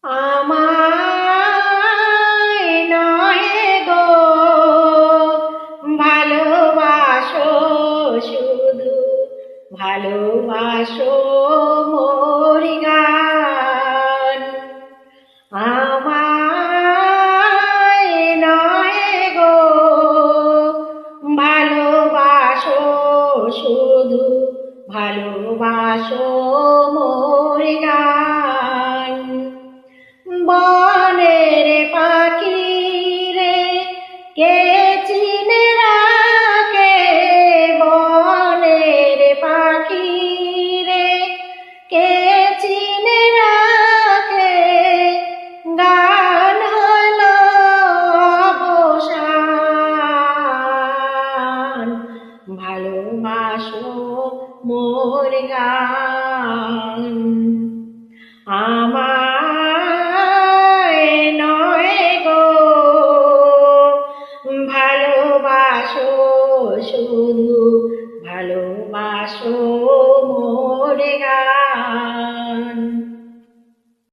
আমায় নয় গো ভালোবাসো, শুধু ভালোবাসো মোর গান। আমায় নয় গো ভালোবাসো, শুধু ভালোবাসো মোর গান। বনের পাখি রে কে চিনে রাখে, বনের পাখি রে কে চিনে রাখে, গান হলো অবসান। ভালোবাসো মোর গান। আমায় নয় গো ভালোবাসো, শুধু ভালোবাসো